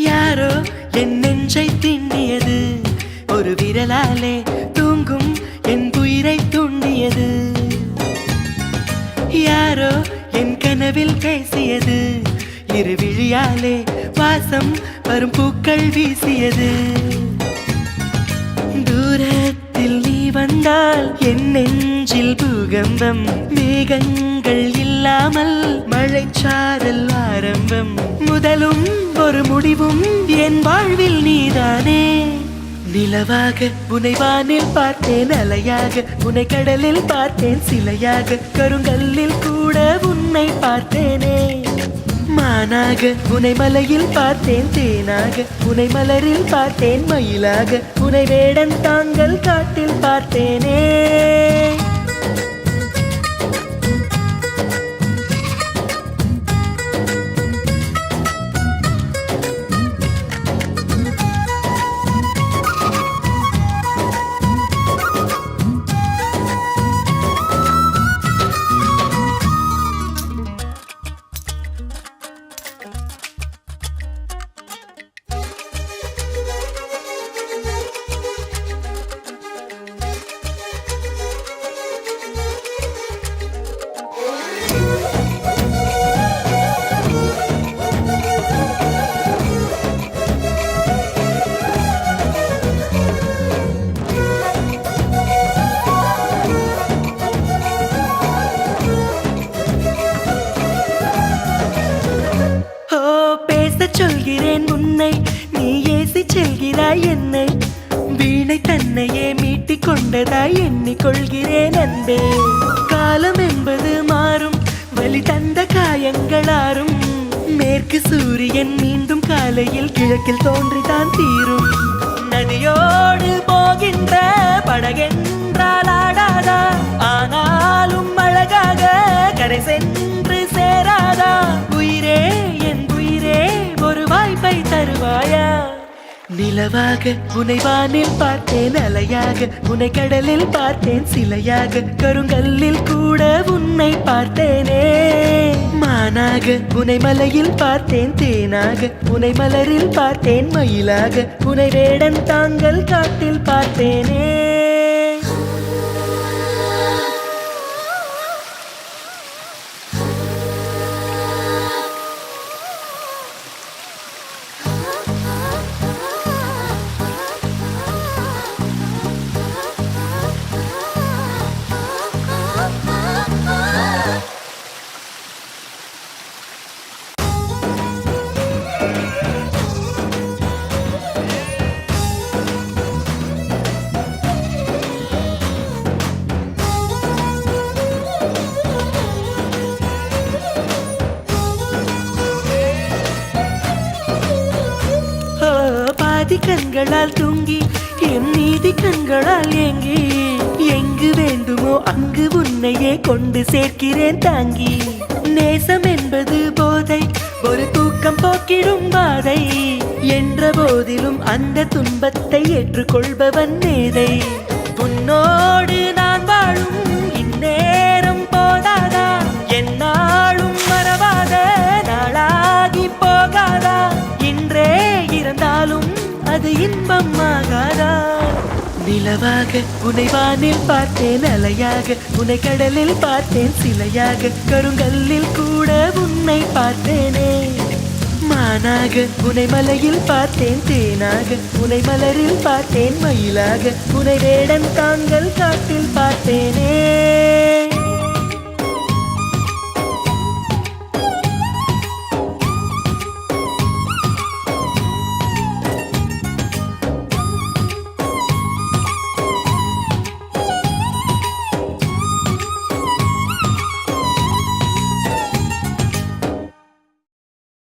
யாரோ என் நெஞ்சை திண்ணியது, ஒரு விரலாலே தூங்கும் என் உயிரை துண்ணியது. யாரோ என் கனவில் பேசியது, இரு விழியாலே வாசம் வரும் பூக்கள் வீசியது. தூரத்தில் நீ வந்தால் என் நெஞ்சில் பூகம்பம், மேகங்கள் இல்லாமல் மழைச்சாரல் ஆரம்பம். முதலும் ஒரு முடிவும் என் வாழ்வில் நீதானே. நிலவாக உனை வானில் பார்த்தேன், அலையாக உனை கடலில் பார்த்தேன், சிலையாக கருங்கல்லில் கூட உன்னை பார்த்தேனே. மானாக உனை மலையில் பார்த்தேன், தேனாக உனை மலரில் பார்த்தேன், மயிலாக உனை வேடன் தாங்கள் காட்டில் பார்த்தேனே. சொல்கிறேன் உன்னை, நீ ஏசி செல்கிறாய் என்னை. வீணை தன்னையே மீட்டிக் கொண்டதாய் எண்ணிக்கொள்கிறேன் அன்பே. காலம் என்பது மாறும், வலி தந்த காயங்களாரும். மேற்கு சூரியன் மீண்டும் காலையில் கிழக்கில் தோன்றிதான் தீரும். நதியோடு போகின்ற படகென்றால் ஆடாதா, ஆனாலும் அழகாக கரை சென்று சேராதா. உயிரே என் உயிரே, ஒரு வாய்ப்பை தருவாயா? நிலவாக உனை வானில் பார்த்தேன், அலையாக உனை கடலில் பார்த்தேன், சிலையாக கருங்கல்லில் கூட உன்னை பார்த்தேனே. மானாக உனை மலையில் பார்த்தேன், தேனாக உனை மலரில் பார்த்தேன், மயிலாக உனை வேடன் தாங்கள் காட்டில் பார்த்தேனே. கண்களால் தூங்கி என் நீதி கண்களால் ஏங்கி, எங்கு வேண்டுமோ அங்கு உன்னையே கொண்டு சேர்க்கிறேன் தாங்கி. நேசம் என்பது போதை, ஒரு தூக்கம் போக்கிடும் பாதை. என்ற போதிலும் அந்த துன்பத்தை ஏற்றுக்கொள்பவன் மேதை. உன்னோடு நான் வாழும் இந்நேரம் போதாதா, என்னாலும் மறவாத நாளாகி போகாதா. இன்றே இருந்தாலும் அது இன்பம் ஆகாதா. நிலவாக உனை வானில் பார்த்தேன், அலையாக உனை கடலில் பார்த்தேன், சிலையாக கருங்கல்லில் கூட உன்னை பார்த்தேனே. மானாக உனை மலையில் பார்த்தேன், தேனாக உனை மலரில் பார்த்தேன், மயிலாக உனை வேடன் தாங்கள் காட்டில் பார்த்தேனே.